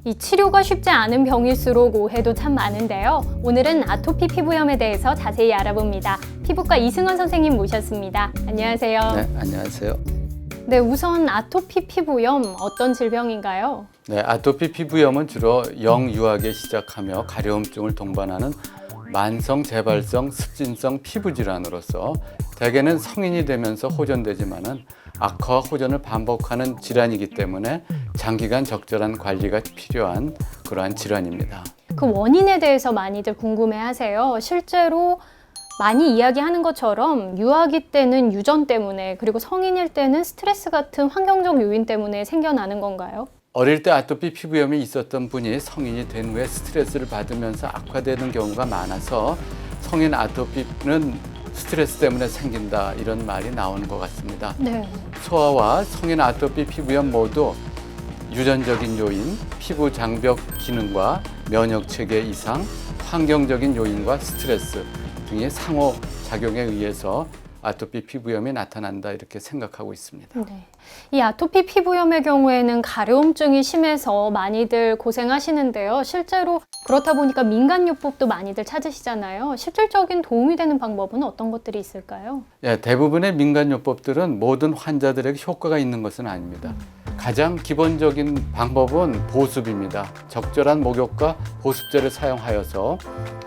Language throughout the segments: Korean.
이 치료가 쉽지 않은 병일수록 오해도 참 많은데요. 오늘은 아토피 피부염에 대해서 자세히 알아봅니다. 피부과 이승원 선생님 모셨습니다. 안녕하세요. 네, 안녕하세요. 네, 우선 아토피 피부염 어떤 질병인가요? 네, 아토피 피부염은 주로 영유아기에 시작하며 가려움증을 동반하는 만성 재발성 습진성 피부 질환으로서 대개는 성인이 되면서 호전되지만은 악화와 호전을 반복하는 질환이기 때문에 장기간 적절한 관리가 필요한 그러한 질환입니다. 그 원인에 대해서 많이들 궁금해하세요. 실제로 많이 이야기하는 것처럼 유아기 때는 유전 때문에 그리고 성인일 때는 스트레스 같은 환경적 요인 때문에 생겨나는 건가요? 어릴 때 아토피 피부염이 있었던 분이 성인이 된 후에 스트레스를 받으면서 악화되는 경우가 많아서 성인 아토피는 스트레스 때문에 생긴다 이런 말이 나오는 것 같습니다. 네. 소아와 성인 아토피 피부염 모두 유전적인 요인, 피부 장벽 기능과 면역 체계 이상, 환경적인 요인과 스트레스 등의 상호 작용에 의해서 아토피 피부염이 나타난다 이렇게 생각하고 있습니다. 네. 이 아토피 피부염의 경우에는 가려움증이 심해서 많이들 고생하시는데요. 실제로 그렇다 보니까 민간요법도 많이들 찾으시잖아요. 실질적인 도움이 되는 방법은 어떤 것들이 있을까요? 예, 대부분의 민간요법들은 모든 환자들에게 효과가 있는 것은 아닙니다. 가장 기본적인 방법은 보습입니다. 적절한 목욕과 보습제를 사용하여서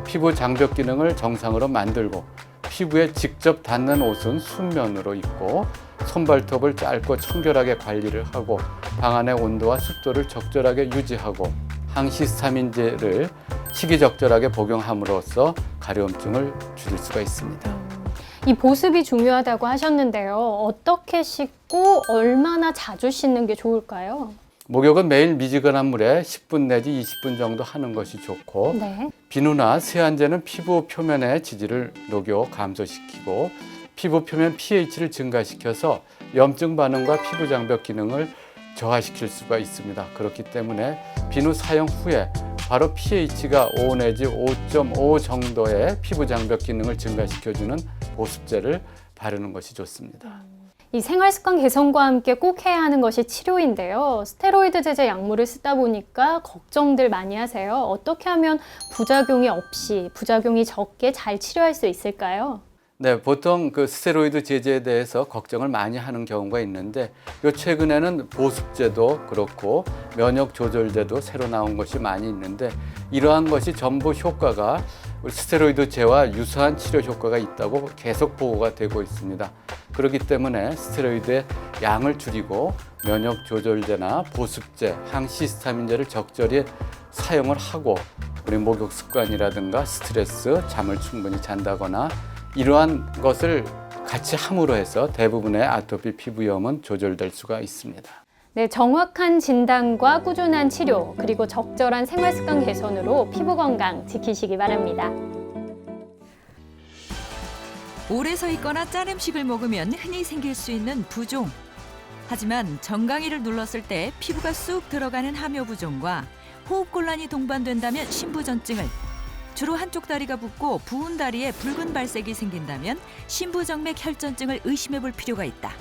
피부 장벽 기능을 정상으로 만들고 피부에 직접 닿는 옷은 순면으로 입고 손발톱을 짧고 청결하게 관리를 하고 방 안의 온도와 습도를 적절하게 유지하고 항히스타민제를 시기적절하게 복용함으로써 가려움증을 줄일 수가 있습니다. 이 보습이 중요하다고 하셨는데요. 어떻게 씻고 얼마나 자주 씻는 게 좋을까요? 목욕은 매일 미지근한 물에 10분 내지 20분 정도 하는 것이 좋고 네. 비누나 세안제는 피부 표면의 지질을 녹여 감소시키고 피부 표면 pH를 증가시켜서 염증 반응과 피부 장벽 기능을 저하시킬 수가 있습니다. 그렇기 때문에 비누 사용 후에 바로 pH가 5 내지 5.5 정도의 피부 장벽 기능을 증가시켜주는 보습제를 바르는 것이 좋습니다. 이 생활습관 개선과 함께 꼭 해야 하는 것이 치료인데요. 스테로이드 제제 약물을 쓰다 보니까 걱정들 많이 하세요. 어떻게 하면 부작용이 없이, 부작용이 적게 잘 치료할 수 있을까요? 네, 보통 그 스테로이드 제제에 대해서 걱정을 많이 하는 경우가 있는데 요 최근에는 보습제도 그렇고 면역 조절제도 새로 나온 것이 많이 있는데 이러한 것이 전부 효과가 스테로이드제와 유사한 치료 효과가 있다고 계속 보고가 되고 있습니다. 그렇기 때문에 스테로이드의 양을 줄이고 면역 조절제나 보습제, 항히스타민제를 적절히 사용을 하고 우리 목욕 습관이라든가 스트레스, 잠을 충분히 잔다거나 이러한 것을 같이 함으로 해서 대부분의 아토피 피부염은 조절될 수가 있습니다. 네, 정확한 진단과 꾸준한 치료, 그리고 적절한 생활습관 개선으로 피부 건강 지키시기 바랍니다. 오래 서 있거나 짠 음식을 먹으면 흔히 생길 수 있는 부종. 하지만 정강이를 눌렀을 때 피부가 쑥 들어가는 함효부종과 호흡곤란이 동반된다면 신부전증을, 주로 한쪽 다리가 붓고 부은 다리에 붉은 발색이 생긴다면 신부정맥 혈전증을 의심해 볼 필요가 있다.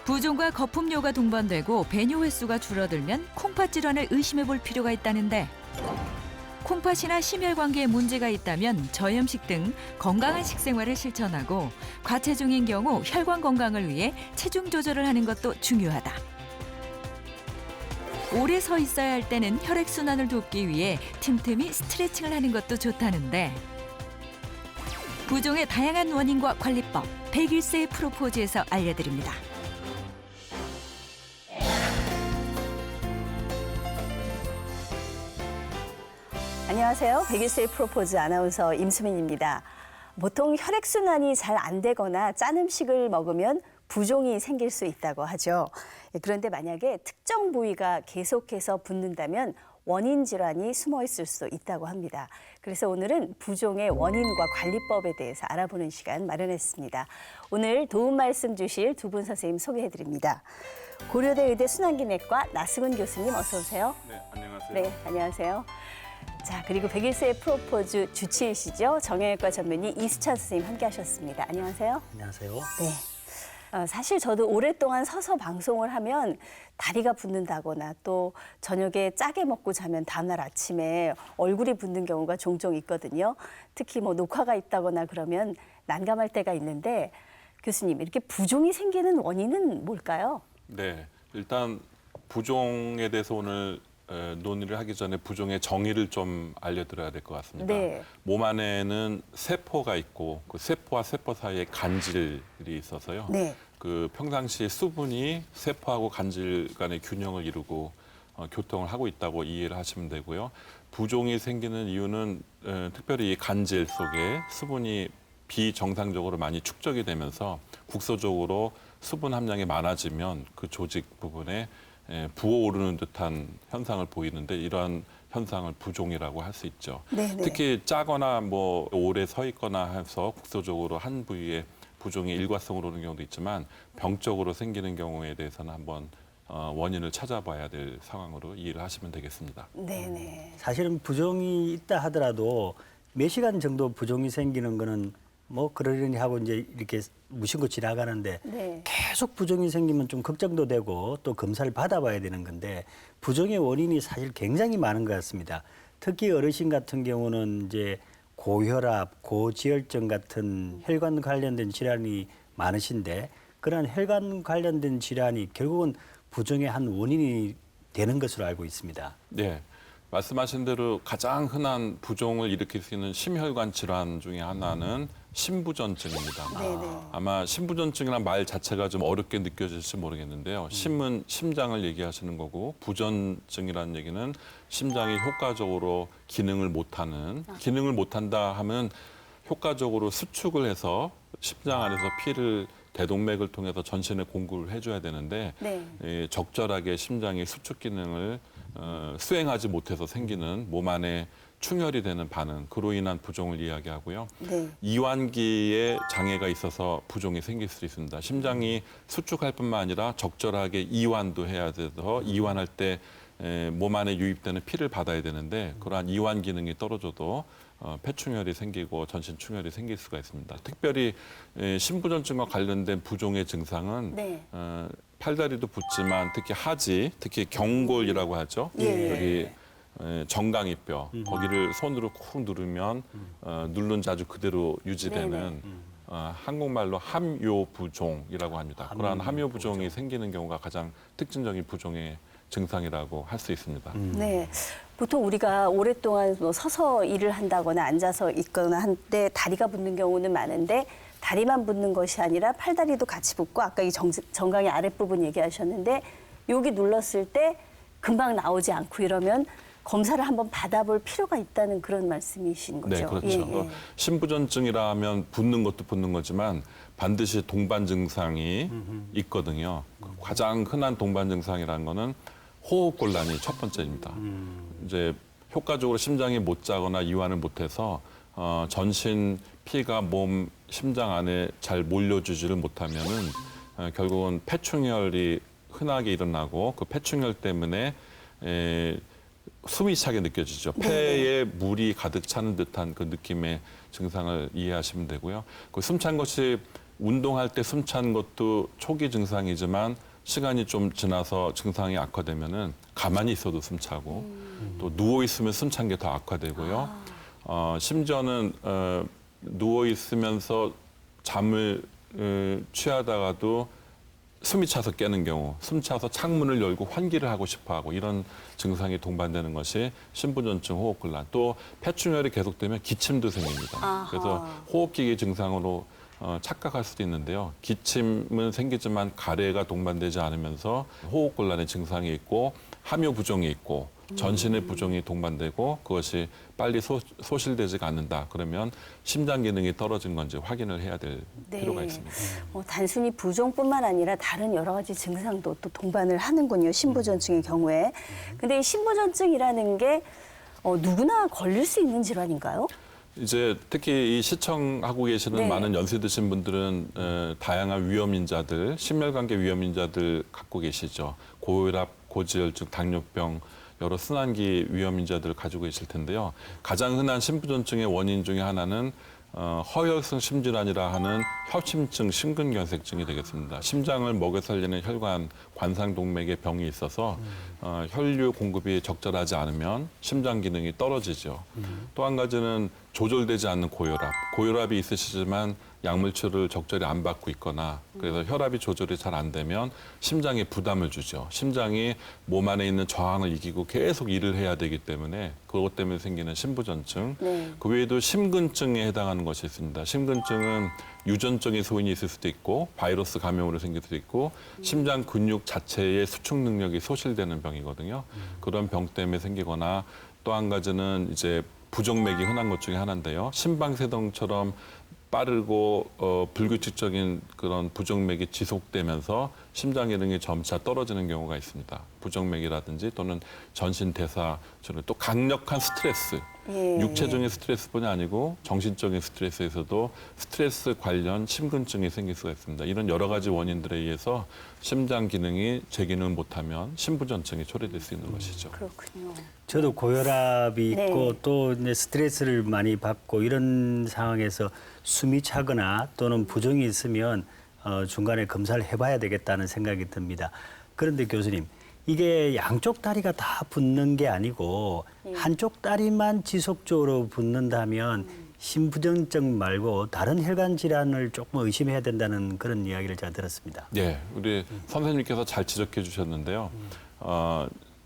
부종과 거품료가 동반되고 배뇨 횟수가 줄어들면 콩팥 질환을 의심해 볼 필요가 있다는데, 콩팥이나 심혈관계에 문제가 있다면 저염식 등 건강한 식생활을 실천하고 과체중인 경우 혈관 건강을 위해 체중 조절을 하는 것도 중요하다. 오래 서 있어야 할 때는 혈액순환을 돕기 위해 틈틈이 스트레칭을 하는 것도 좋다는데, 부종의 다양한 원인과 관리법 101세의 프로포즈에서 알려드립니다. 안녕하세요. 101세의 프로포즈 아나운서 임수민입니다. 보통 혈액순환이 잘 안 되거나 짠 음식을 먹으면 부종이 생길 수 있다고 하죠. 그런데 만약에 특정 부위가 계속해서 붓는다면 원인 질환이 숨어 있을 수 있다고 합니다. 그래서 오늘은 부종의 원인과 관리법에 대해서 알아보는 시간 마련했습니다. 오늘 도움 말씀 주실 두 분 선생님 소개해드립니다. 고려대 의대 순환기내과 나승훈 교수님 어서 오세요. 네, 안녕하세요. 네, 안녕하세요. 자, 그리고 101세의 프로포즈 주치의시죠. 정형외과 전문의 이수찬 선생님 함께 하셨습니다. 안녕하세요. 안녕하세요. 네. 사실 저도 오랫동안 서서 방송을 하면 다리가 붓는다거나 또 저녁에 짜게 먹고 자면 다음날 아침에 얼굴이 붓는 경우가 종종 있거든요. 특히 뭐 녹화가 있다거나 그러면 난감할 때가 있는데 교수님, 이렇게 부종이 생기는 원인은 뭘까요? 네, 일단 부종에 대해서 오늘 논의를 하기 전에 부종의 정의를 좀 알려드려야 될 것 같습니다. 네. 몸 안에는 세포가 있고 그 세포와 세포 사이에 간질이 있어서요. 네. 그 평상시에 수분이 세포하고 간질 간의 균형을 이루고 교통을 하고 있다고 이해를 하시면 되고요. 부종이 생기는 이유는 특별히 이 간질 속에 수분이 비정상적으로 많이 축적이 되면서 국소적으로 수분 함량이 많아지면 그 조직 부분에 부어오르는 듯한 현상을 보이는데 이러한 현상을 부종이라고 할 수 있죠. 네네. 특히 짜거나 뭐 오래 서 있거나 해서 국소적으로 한 부위에 부종이 일과성으로 오는 경우도 있지만 병적으로 생기는 경우에 대해서는 한번 원인을 찾아봐야 될 상황으로 이해를 하시면 되겠습니다. 네네. 사실은 부종이 있다 하더라도 몇 시간 정도 부종이 생기는 거는 뭐 그러려니 하고 이제 이렇게 무심코 지나가는데 네. 계속 부종이 생기면 좀 걱정도 되고 또 검사를 받아봐야 되는 건데 부종의 원인이 사실 굉장히 많은 것 같습니다. 특히 어르신 같은 경우는 이제 고혈압, 고지혈증 같은 혈관 관련된 질환이 많으신데 그런 혈관 관련된 질환이 결국은 부종의 한 원인이 되는 것으로 알고 있습니다. 네. 말씀하신 대로 가장 흔한 부종을 일으킬 수 있는 심혈관 질환 중에 하나는 심부전증입니다. 네네. 아마 심부전증이라는 말 자체가 좀 어렵게 느껴질지 모르겠는데요. 심은 심장을 얘기하시는 거고 부전증이라는 얘기는 심장이 효과적으로 기능을 못한다 하면 효과적으로 수축을 해서 심장 안에서 피를 대동맥을 통해서 전신에 공급을 해줘야 되는데 네. 적절하게 심장이 수축 기능을 수행하지 못해서 생기는 몸 안에 충혈이 되는 반응, 그로 인한 부종을 이야기하고요. 네. 이완기에 장애가 있어서 부종이 생길 수 있습니다. 심장이 수축할 뿐만 아니라 적절하게 이완도 해야 돼서 이완할 때 몸 안에 유입되는 피를 받아야 되는데 그러한 이완 기능이 떨어져도 폐충혈이 생기고 전신 충혈이 생길 수가 있습니다. 특별히 심부전증과 관련된 부종의 증상은 네. 팔다리도 붓지만 특히 하지, 특히 경골이라고 하죠. 예. 여기 정강이뼈 거기를 손으로 콕 누르면 누른 자주 그대로 유지되는 한국말로 함요부종이라고 합니다. 그러한 함요부종이 생기는 경우가 가장 특징적인 부종의 증상이라고 할 수 있습니다. 네. 보통 우리가 오랫동안 뭐 서서 일을 한다거나 앉아서 있거나 한때 다리가 붓는 경우는 많은데 다리만 붓는 것이 아니라 팔다리도 같이 붓고 아까 이 정강이 아랫부분 얘기하셨는데 여기 눌렀을 때 금방 나오지 않고 이러면 검사를 한번 받아볼 필요가 있다는 그런 말씀이신 거죠? 네, 그렇죠. 예, 예. 심부전증이라 하면 붓는 것도 붓는 거지만 반드시 동반 증상이 있거든요. 가장 흔한 동반 증상이라는 거는 호흡곤란이 첫 번째입니다. 이제 효과적으로 심장이 못 자거나 이완을 못해서 전신 피가 몸 심장 안에 잘 몰려주지를 못하면은 결국은 폐충혈이 흔하게 일어나고 그 폐충혈 때문에 숨이 차게 느껴지죠. 폐에 물이 가득 차는 듯한 그 느낌의 증상을 이해하시면 되고요. 그 숨찬 것이 운동할 때 숨찬 것도 초기 증상이지만 시간이 좀 지나서 증상이 악화되면은 가만히 있어도 숨차고 또 누워 있으면 숨찬 게 더 악화되고요. 심지어는 누워 있으면서 잠을 취하다가도 숨이 차서 깨는 경우, 숨 차서 창문을 열고 환기를 하고 싶어하고 이런 증상이 동반되는 것이 심부전증, 호흡곤란. 또 폐충혈이 계속되면 기침도 생깁니다. 아하. 그래서 호흡기계 증상으로 착각할 수도 있는데요. 기침은 생기지만 가래가 동반되지 않으면서 호흡곤란의 증상이 있고 함요부종이 있고 전신의 부종이 동반되고 그것이 빨리 소실되지가 않는다. 그러면 심장 기능이 떨어진 건지 확인을 해야 될 네. 필요가 있습니다. 단순히 부종뿐만 아니라 다른 여러 가지 증상도 또 동반을 하는군요. 신부전증의 경우에. 근데 이 신부전증이라는 게 누구나 걸릴 수 있는 질환인가요? 이제 특히 이 시청하고 계시는 네. 많은 연세 드신 분들은 다양한 위험인자들, 심혈관계 위험인자들 갖고 계시죠. 고혈압, 고지혈증, 당뇨병, 여러 순환기 위험인자들을 가지고 계실 텐데요. 가장 흔한 심부전증의 원인 중에 하나는 허혈성 심질환이라 하는 협심증 심근경색증이 되겠습니다. 심장을 먹여 살리는 혈관 관상동맥의 병이 있어서 혈류 공급이 적절하지 않으면 심장 기능이 떨어지죠. 또 한 가지는 조절되지 않는 고혈압. 고혈압이 있으시지만 약물치료를 적절히 안 받고 있거나 그래서 혈압이 조절이 잘 안 되면 심장에 부담을 주죠. 심장이 몸 안에 있는 저항을 이기고 계속 일을 해야 되기 때문에 그것 때문에 생기는 심부전증. 네. 그 외에도 심근증에 해당하는 것이 있습니다. 심근증은 유전적인 소인이 있을 수도 있고 바이러스 감염으로 생길 수도 있고 심장 근육 자체의 수축 능력이 소실되는 병이거든요. 그런 병 때문에 생기거나 또 한 가지는 이제 부정맥이 흔한 것 중에 하나인데요. 심방세동처럼 빠르고 불규칙적인 그런 부정맥이 지속되면서 심장 기능이 점차 떨어지는 경우가 있습니다. 부정맥이라든지 또는 전신 대사, 또 강력한 스트레스, 예. 육체적인 스트레스뿐이 아니고 정신적인 스트레스에서도 스트레스 관련 심근증이 생길 수가 있습니다. 이런 여러 가지 원인들에 의해서 심장 기능이 재기능을 못하면 심부전증이 초래될 수 있는 것이죠. 그렇군요. 저도 고혈압이 네. 있고 또 이제 스트레스를 많이 받고 이런 상황에서 숨이 차거나 또는 부종이 있으면 중간에 검사를 해봐야 되겠다는 생각이 듭니다. 그런데 교수님, 이게 양쪽 다리가 다 붓는 게 아니고 한쪽 다리만 지속적으로 붓는다면 심부전증 말고 다른 혈관 질환을 조금 의심해야 된다는 그런 이야기를 제가 들었습니다. 네, 우리 선생님께서 잘 지적해 주셨는데요.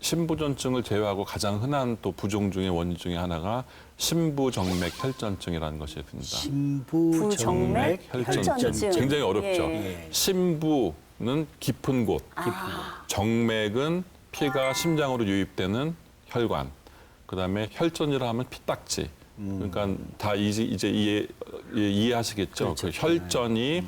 심부전증을 제외하고 가장 흔한 또 부종 중의 원인 중에 하나가 심부정맥 혈전증이라는 것이 있습니다. 심부정맥 혈전증. 굉장히 어렵죠. 예. 심부는 깊은 곳, 정맥은 피가 심장으로 유입되는 혈관, 그다음에 혈전이라 하면 피딱지. 그러니까 다 이제 이해하시겠죠. 그렇죠. 그 혈전이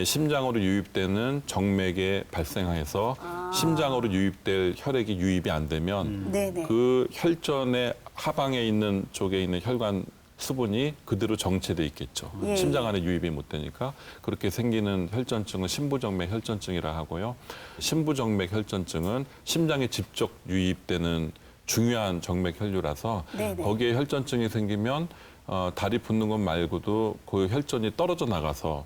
심장으로 유입되는 정맥에 발생해서 심장으로 유입될 혈액이 유입이 안 되면 네네. 그 혈전의 하방에 있는 쪽에 있는 혈관 수분이 그대로 정체돼 있겠죠. 예. 심장 안에 유입이 못 되니까 그렇게 생기는 혈전증은 심부정맥 혈전증이라 하고요. 심부정맥 혈전증은 심장에 직접 유입되는 중요한 정맥 혈류라서 네네. 거기에 혈전증이 생기면 다리 붓는 것 말고도 그 혈전이 떨어져 나가서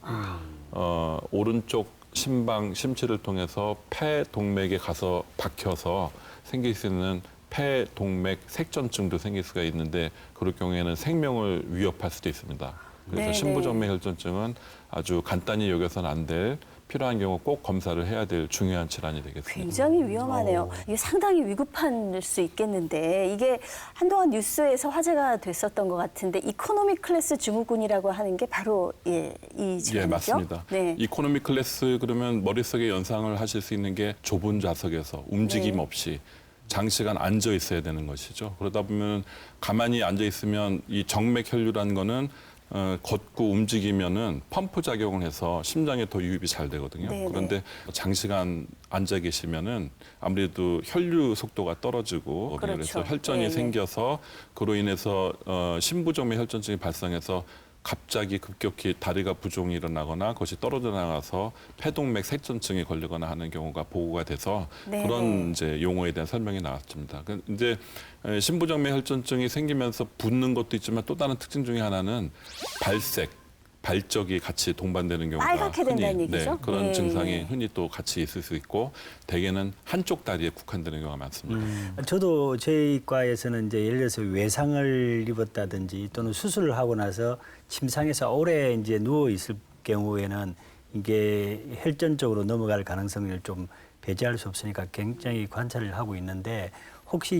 오른쪽 심방 심치를 통해서 폐 동맥에 가서 박혀서 생길 수 있는 폐 동맥 색전증도 생길 수가 있는데 그럴 경우에는 생명을 위협할 수도 있습니다. 그래서 네네. 심부정맥 혈전증은 아주 간단히 여겨서는 안 될 필요한 경우 꼭 검사를 해야 될 중요한 질환이 되겠습니다. 굉장히 위험하네요. 이게 상당히 위급할 수 있겠는데 이게 한동안 뉴스에서 화제가 됐었던 것 같은데 이코노미 클래스 증후군이라고 하는 게 바로 이 질환이죠? 예, 맞습니다. 네. 이코노미 클래스 그러면 머릿속에 연상을 하실 수 있는 게 좁은 좌석에서 움직임 네. 없이 장시간 앉아 있어야 되는 것이죠. 그러다 보면 가만히 앉아 있으면 이 정맥 혈류라는 거는 걷고 움직이면은 펌프 작용을 해서 심장에 더 유입이 잘 되거든요. 네네. 그런데 장시간 앉아 계시면은 아무래도 혈류 속도가 떨어지고 그렇죠. 그래서 혈전이 네네. 생겨서 그로 인해서 심부정맥 혈전증이 발생해서 갑자기 급격히 다리가 부종이 일어나거나 그것이 떨어져 나가서 폐동맥 색전증에 걸리거나 하는 경우가 보고가 돼서 네네. 그런 이제 용어에 대한 설명이 나왔습니다. 근데 심부정맥 혈전증이 생기면서 붓는 것도 있지만 또 다른 특징 중에 하나는 발색, 발적이 같이 동반되는 경우가 빨갛게 된다는 얘기죠? 그런 예. 증상이 흔히 또 같이 있을 수 있고 대개는 한쪽 다리에 국한되는 경우가 많습니다. 저도 저희 과에서는 이제 예를 들어서 외상을 입었다든지 또는 수술을 하고 나서 침상에서 오래 이제 누워 있을 경우에는 이게 혈전적으로 넘어갈 가능성을 좀 배제할 수 없으니까 굉장히 관찰을 하고 있는데 혹시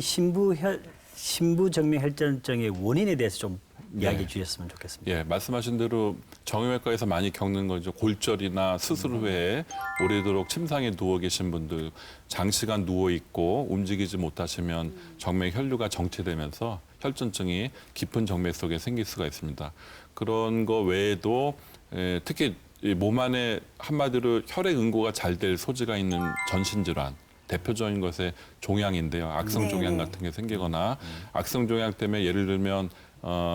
심부정맥 혈전증의 원인에 대해서 좀 이야기해 주셨으면 좋겠습니다. 예, 말씀하신 대로 정형외과에서 많이 겪는 거죠. 골절이나 수술 후에 오래도록 침상에 누워 계신 분들, 장시간 누워 있고 움직이지 못하시면 정맥 혈류가 정체되면서 혈전증이 깊은 정맥 속에 생길 수가 있습니다. 그런 거 외에도 특히 몸 안에 한마디로 혈액 응고가 잘 될 소지가 있는 전신 질환. 대표적인 것에 종양인데요. 악성 종양 네네. 같은 게 생기거나 악성 종양 때문에 예를 들면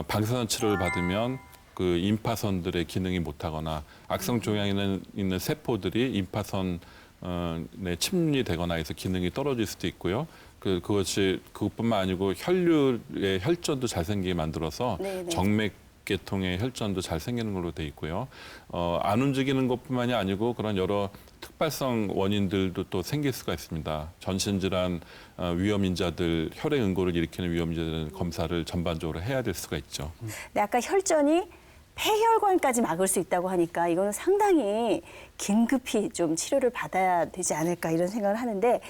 방사선 치료를 받으면 그 임파선들의 기능이 못하거나 악성 종양에 있는 세포들이 임파선에 침입이 되거나 해서 기능이 떨어질 수도 있고요. 그것뿐만 아니고 혈류의 혈전도 잘 생기게 만들어서 네네. 정맥 계통의 혈전도 잘 생기는 걸로 돼 있고요. 안 움직이는 것뿐만이 아니고 그런 여러 특발성 원인들도 또 생길 수가 있습니다. 전신질환 위험인자들, 혈액 응고를 일으키는 위험인자들은 검사를 전반적으로 해야 될 수가 있죠. 근데 아까 혈전이 폐혈관까지 막을 수 있다고 하니까 이거는 상당히 긴급히 좀 치료를 받아야 되지 않을까 이런 생각을 하는데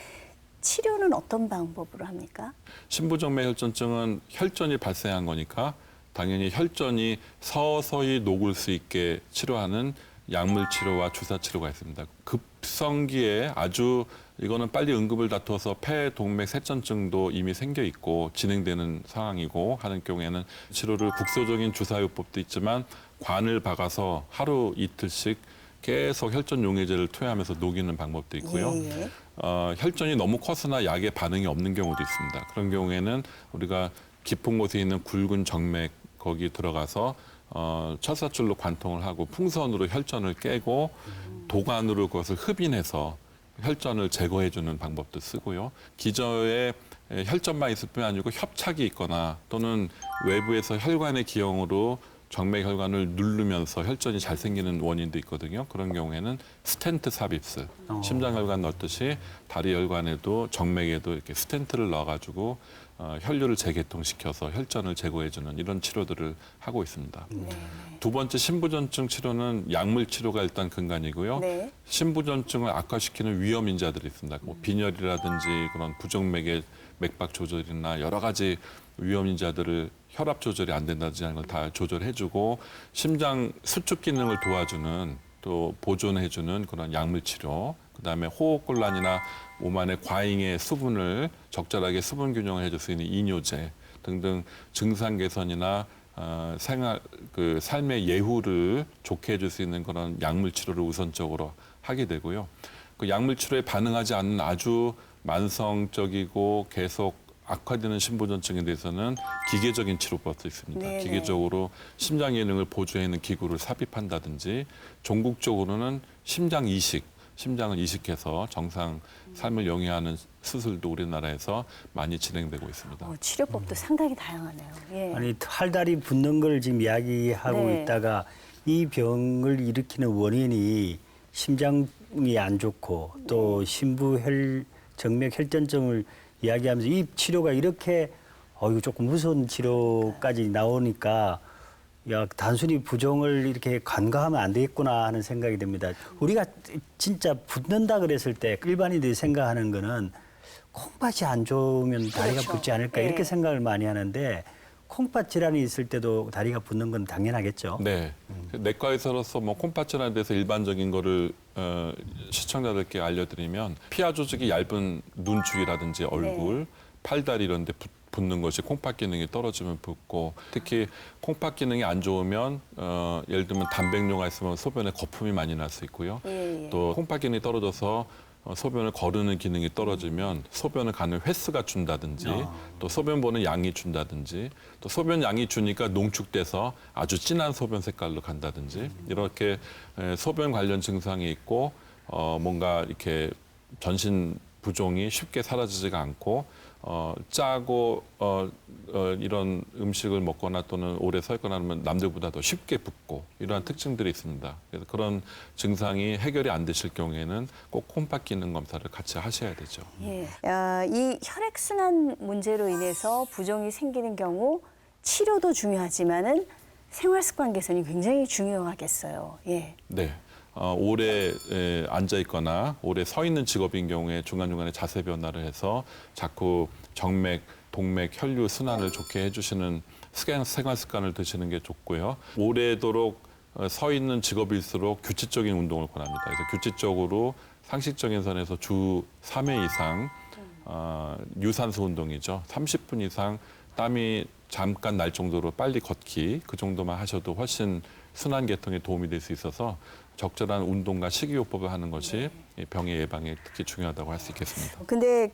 치료는 어떤 방법으로 합니까? 신부정맥 혈전증은 혈전이 발생한 거니까 당연히 혈전이 서서히 녹을 수 있게 치료하는 약물 치료와 주사 치료가 있습니다. 급성기에 아주 이거는 빨리 응급을 다퉈서 폐, 동맥, 쇠전증도 이미 생겨 있고 진행되는 상황이고 하는 경우에는 치료를 국소적인 주사요법도 있지만 관을 박아서 하루 이틀씩 계속 혈전 용해제를 투여하면서 녹이는 방법도 있고요. 예. 혈전이 너무 커서나 약에 반응이 없는 경우도 있습니다. 그런 경우에는 우리가 깊은 곳에 있는 굵은 정맥 거기 들어가서 철사줄로 관통을 하고 풍선으로 혈전을 깨고 도관으로 그것을 흡인해서 혈전을 제거해주는 방법도 쓰고요. 기저에 혈전만 있을 뿐 아니고 협착이 있거나 또는 외부에서 혈관의 기형으로 정맥 혈관을 누르면서 혈전이 잘 생기는 원인도 있거든요. 그런 경우에는 스텐트 삽입술, 심장 혈관 넣듯이 다리 혈관에도 정맥에도 이렇게 스텐트를 넣어가지고 혈류를 재개통시켜서 혈전을 제거해주는 이런 치료들을 하고 있습니다. 두 번째 신부전증 치료는 약물 치료가 일단 근간이고요. 네. 신부전증을 악화시키는 위험인자들이 있습니다. 뭐 빈혈이라든지 그런 부정맥의 맥박 조절이나 여러 가지 위험인자들을 혈압 조절이 안 된다든지 하는 걸 다 조절해주고 심장 수축 기능을 도와주는 또 보존해주는 그런 약물 치료, 그다음에 호흡곤란이나 몸 안에 과잉의 수분을 적절하게 수분 균형을 해줄 수 있는 이뇨제 등등 증상 개선이나 생활 그 삶의 예후를 좋게 해줄 수 있는 그런 약물 치료를 우선적으로 하게 되고요. 그 약물 치료에 반응하지 않는 아주 만성적이고 계속 악화되는 신부전증에 대해서는 기계적인 치료법도 있습니다. 네네. 기계적으로 심장 기능을 보조하는 기구를 삽입한다든지 종국적으로는 심장 이식, 심장을 이식해서 정상 삶을 영위하는 수술도 우리나라에서 많이 진행되고 있습니다. 치료법도 상당히 다양하네요. 예. 아니 팔다리 붓는 걸 지금 이야기하고 네. 있다가 이 병을 일으키는 원인이 심장이 안 좋고 또 신부혈 정맥 혈전증을 이야기하면서 이 치료가 이렇게 이거 조금 무서운 치료까지 나오니까 야 단순히 부종을 이렇게 간과하면 안 되겠구나 하는 생각이 듭니다. 우리가 진짜 붓는다 그랬을 때 일반인들이 생각하는 거는 콩팥이 안 좋으면 다리가 그렇죠. 붓지 않을까 네. 이렇게 생각을 많이 하는데 콩팥 질환이 있을 때도 다리가 붓는 건 당연하겠죠. 네. 내과에서로서 뭐 콩팥 질환에 대해서 일반적인 거를 시청자들께 알려드리면 피하 조직이 얇은 눈 주위라든지 얼굴, 팔다리 이런 데 붓는 것이 콩팥 기능이 떨어지면 붓고 특히 콩팥 기능이 안 좋으면 예를 들면 단백뇨가 있으면 소변에 거품이 많이 날 수 있고요. 예. 또 콩팥 기능이 떨어져서 소변을 거르는 기능이 떨어지면 소변을 가는 횟수가 준다든지 또 소변 보는 양이 준다든지 또 소변 양이 주니까 농축돼서 아주 진한 소변 색깔로 간다든지 이렇게 소변 관련 증상이 있고 뭔가 이렇게 전신 부종이 쉽게 사라지지가 않고 짜고 이런 음식을 먹거나 또는 오래 서 있거나 하면 남들보다 더 쉽게 붓고 이러한 특징들이 있습니다. 그래서 그런 증상이 해결이 안 되실 경우에는 꼭 콩팥 기능 검사를 같이 하셔야 되죠. 예. 이 혈액순환 문제로 인해서 부종이 생기는 경우 치료도 중요하지만은 생활습관 개선이 굉장히 중요하겠어요. 예. 네. 오래 앉아 있거나 오래 서 있는 직업인 경우에 중간중간에 자세 변화를 해서 자꾸 정맥, 동맥, 혈류 순환을 좋게 해주시는 생활 습관을 드시는 게 좋고요. 오래도록 서 있는 직업일수록 규칙적인 운동을 권합니다. 그래서 규칙적으로 상식적인 선에서 주 3회 이상 유산소 운동이죠. 30분 이상 땀이 잠깐 날 정도로 빨리 걷기 그 정도만 하셔도 훨씬 순환 계통에 도움이 될 수 있어서 적절한 운동과 식이요법을 하는 것이 이 병의 예방에 특히 중요하다고 할 수 있겠습니다. 근데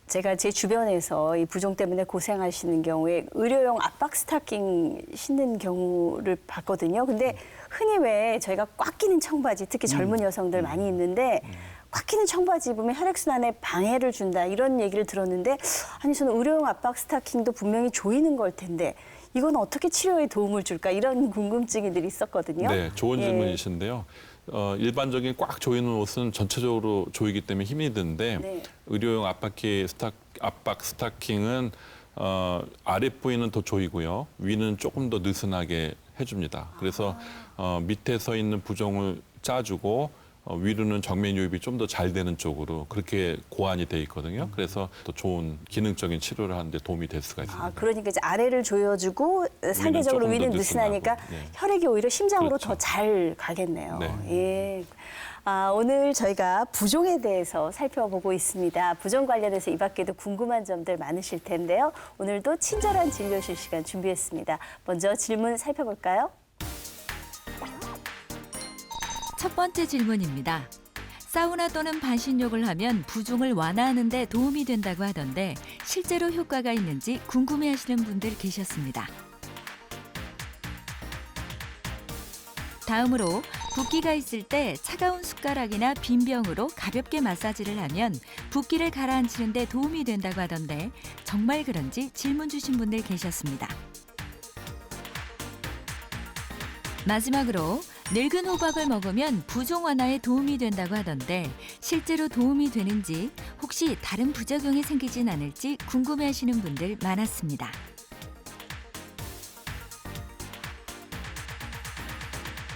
제가 제 주변에서 이 부종 때문에 고생하시는 경우에 의료용 압박 스타킹 신는 경우를 봤거든요. 근데 흔히 왜 저희가 꽉 끼는 청바지, 특히 젊은 여성들 많이 입는데 꽉 끼는 청바지 입으면 혈액순환에 방해를 준다 이런 얘기를 들었는데 아니 저는 의료용 압박 스타킹도 분명히 조이는 걸 텐데 이건 어떻게 치료에 도움을 줄까 이런 궁금증이 늘 있었거든요. 네, 좋은 예. 질문이신데요. 일반적인 꽉 조이는 옷은 전체적으로 조이기 때문에 힘이 드는데 네. 의료용 압박 스타킹은 아랫부위는 더 조이고요. 위는 조금 더 느슨하게 해줍니다. 그래서 밑에 서 있는 부종을 짜주고 위로는 정면 유입이 좀 더 잘 되는 쪽으로 그렇게 고안이 돼 있거든요. 그래서 더 좋은 기능적인 치료를 하는데 도움이 될 수가 있습니다. 아, 그러니까 이제 아래를 조여주고 상대적으로 조금 더 위는 느슨하니까 느슨하고, 네. 혈액이 오히려 심장으로 그렇죠. 더 잘 가겠네요. 네. 예. 아, 오늘 저희가 부종에 대해서 살펴보고 있습니다. 부종 관련해서 이 밖에도 궁금한 점들 많으실 텐데요. 오늘도 친절한 진료실 시간 준비했습니다. 먼저 질문 살펴볼까요? 첫 번째 질문입니다. 사우나 또는 반신욕을 하면 부종을 완화하는 데 도움이 된다고 하던데 실제로 효과가 있는지 궁금해하시는 분들 계셨습니다. 다음으로 붓기가 있을 때 차가운 숟가락이나 빈병으로 가볍게 마사지를 하면 붓기를 가라앉히는 데 도움이 된다고 하던데 정말 그런지 질문 주신 분들 계셨습니다. 마지막으로 늙은 호박을 먹으면 부종 완화에 도움이 된다고 하던데 실제로 도움이 되는지 혹시 다른 부작용이 생기진 않을지 궁금해하시는 분들 많았습니다.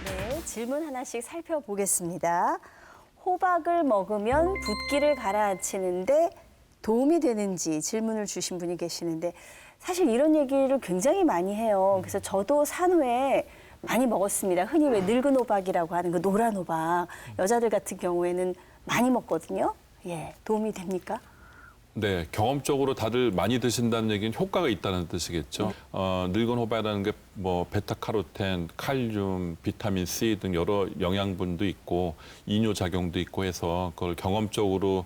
네, 질문 하나씩 살펴보겠습니다. 호박을 먹으면 붓기를 가라앉히는데 도움이 되는지 질문을 주신 분이 계시는데 사실 이런 얘기를 굉장히 많이 해요. 그래서 저도 산후에 많이 먹었습니다. 흔히 왜 늙은 호박이라고 하는 그 노란 호박. 여자들 같은 경우에는 많이 먹거든요. 예, 도움이 됩니까? 네, 경험적으로 다들 많이 드신다는 얘기는 효과가 있다는 뜻이겠죠. 늙은 호박이라는 게 뭐 베타카로텐, 칼륨, 비타민 C 등 여러 영양분도 있고 이뇨 작용도 있고 해서 그걸 경험적으로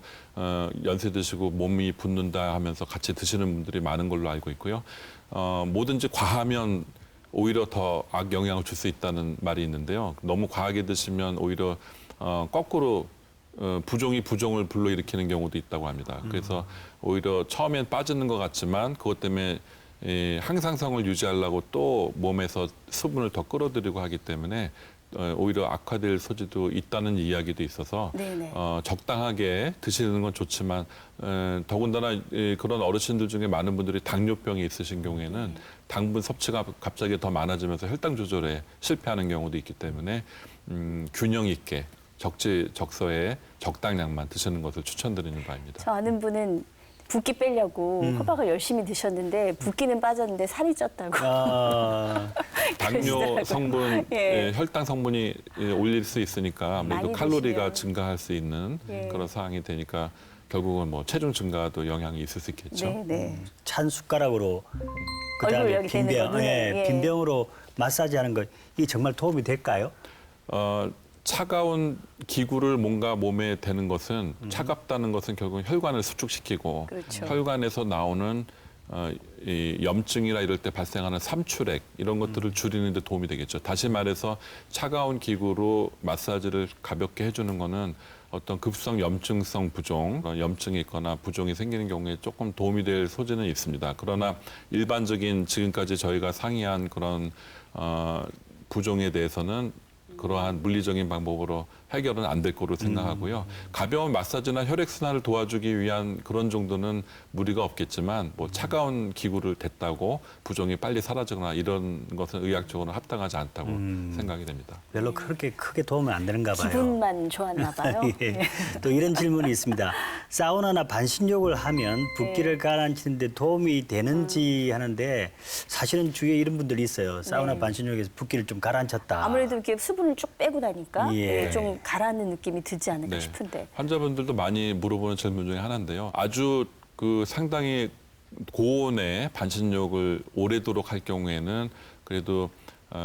연세 드시고 몸이 붓는다 하면서 같이 드시는 분들이 많은 걸로 알고 있고요. 뭐든지 과하면 오히려 더 악영향을 줄 수 있다는 말이 있는데요. 너무 과하게 드시면 오히려 거꾸로 부종이 부종을 불러일으키는 경우도 있다고 합니다. 그래서 오히려 처음엔 빠지는 것 같지만 그것 때문에 항상성을 유지하려고 또 몸에서 수분을 더 끌어들이고 하기 때문에 오히려 악화될 소지도 있다는 이야기도 있어서 네네. 적당하게 드시는 건 좋지만 더군다나 그런 어르신들 중에 많은 분들이 당뇨병이 있으신 경우에는 당분 섭취가 갑자기 더 많아지면서 혈당 조절에 실패하는 경우도 있기 때문에 균형 있게 적소에 적당량만 드시는 것을 추천드리는 바입니다. 저 아는 분은 붓기 빼려고 호박을 열심히 드셨는데 붓기는 빠졌는데 살이 쪘다고. 아, 당뇨 그러시더라고요. 성분, 예. 혈당 성분이 올릴 수 있으니까 아무래도 많이 칼로리가 드시면. 증가할 수 있는 예. 그런 상황이 되니까 결국은 뭐 체중 증가도 영향이 있을 수 있겠죠. 네, 네. 찬 숟가락으로 얼굴 그다음에 여기 대는 빈병, 거, 눈에, 예. 빈병으로 마사지하는 거 이게 정말 도움이 될까요? 차가운 기구를 뭔가 몸에 대는 것은 차갑다는 것은 결국 혈관을 수축시키고 그렇죠. 혈관에서 나오는 이 염증이나 이럴 때 발생하는 삼출액 이런 것들을 줄이는 데 도움이 되겠죠. 다시 말해서 차가운 기구로 마사지를 가볍게 해주는 거는 어떤 급성 염증성 부종, 염증이 있거나 부종이 생기는 경우에 조금 도움이 될 소지는 있습니다. 그러나 일반적인 지금까지 저희가 상의한 그런 부종에 대해서는 그러한 물리적인 방법으로 해결은 안 될 거로 생각하고요. 가벼운 마사지나 혈액순환을 도와주기 위한 그런 정도는 무리가 없겠지만 뭐 차가운 기구를 댔다고 부종이 빨리 사라지거나 이런 것은 의학적으로 합당하지 않다고 생각이 됩니다. 별로 그렇게 크게 도움은 안 되는가 봐요. 기분만 좋았나 봐요. 예. 또 이런 질문이 있습니다. 사우나나 반신욕을 하면 붓기를 가라앉히는 데 도움이 되는지 하는데 사실은 주위에 이런 분들이 있어요. 사우나 네. 반신욕에서 붓기를 좀 가라앉혔다. 아무래도 이렇게 수분을 쭉 빼고 나니까 예. 좀 가라앉는 느낌이 들지 않을까 네. 싶은데. 환자분들도 많이 물어보는 질문 중에 하나인데요. 아주 그 상당히 고온의 반신욕을 오래도록 할 경우에는 그래도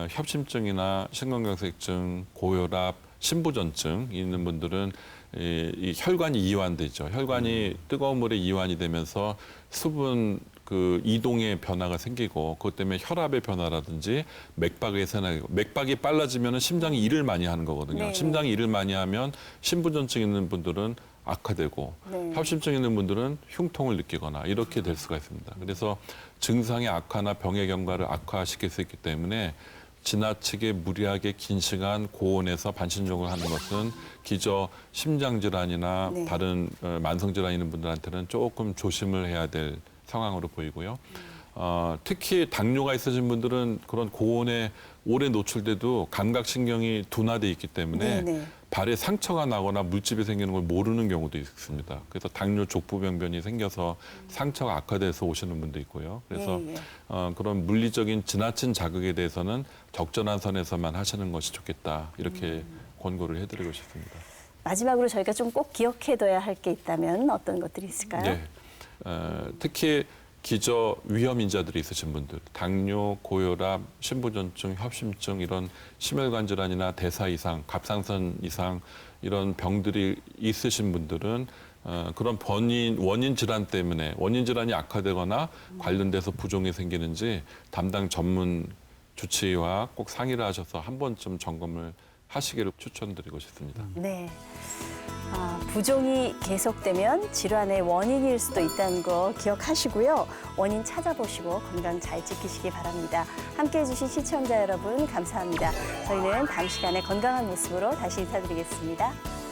협심증이나 심근경색증, 고혈압, 심부전증 있는 분들은 이 혈관이 이완되죠. 혈관이 뜨거운 물에 이완이 되면서 수분 그 이동의 변화가 생기고 그것 때문에 혈압의 변화라든지 맥박의 변화가 맥박이 빨라지면 심장이 일을 많이 하는 거거든요. 네. 심장이 일을 많이 하면 심부전증 있는 분들은 악화되고 네. 협심증 있는 분들은 흉통을 느끼거나 이렇게 될 수가 있습니다. 그래서 증상의 악화나 병의 경과를 악화시킬 수 있기 때문에 지나치게 무리하게 긴 시간 고온에서 반신욕을 하는 것은 기저 심장질환이나 네. 다른 만성질환 있는 분들한테는 조금 조심을 해야 될 상황으로 보이고요. 특히 당뇨가 있으신 분들은 그런 고온에 오래 노출돼도 감각신경이 둔화돼 있기 때문에 네, 네. 발에 상처가 나거나 물집이 생기는 걸 모르는 경우도 있습니다. 그래서 당뇨 족부병변이 생겨서 상처가 악화돼서 오시는 분도 있고요. 그래서 예, 예. 그런 물리적인 지나친 자극에 대해서는 적절한 선에서만 하시는 것이 좋겠다. 이렇게 권고를 해드리고 싶습니다. 마지막으로 저희가 좀 꼭 기억해둬야 할 게 있다면 어떤 것들이 있을까요? 네. 특히 기저 위험 인자들이 있으신 분들, 당뇨, 고혈압, 신부전증, 협심증 이런 심혈관 질환이나 대사 이상, 갑상선 이상 이런 병들이 있으신 분들은 그런 원인 질환 때문에 원인 질환이 악화되거나 관련돼서 부종이 생기는지 담당 전문 주치의와 꼭 상의를 하셔서 한 번쯤 점검을 하시기를 추천드리고 싶습니다. 네. 부종이 계속되면 질환의 원인일 수도 있다는 거 기억하시고요. 원인 찾아보시고 건강 잘 지키시기 바랍니다. 함께해 주신 시청자 여러분 감사합니다. 저희는 다음 시간에 건강한 모습으로 다시 인사드리겠습니다.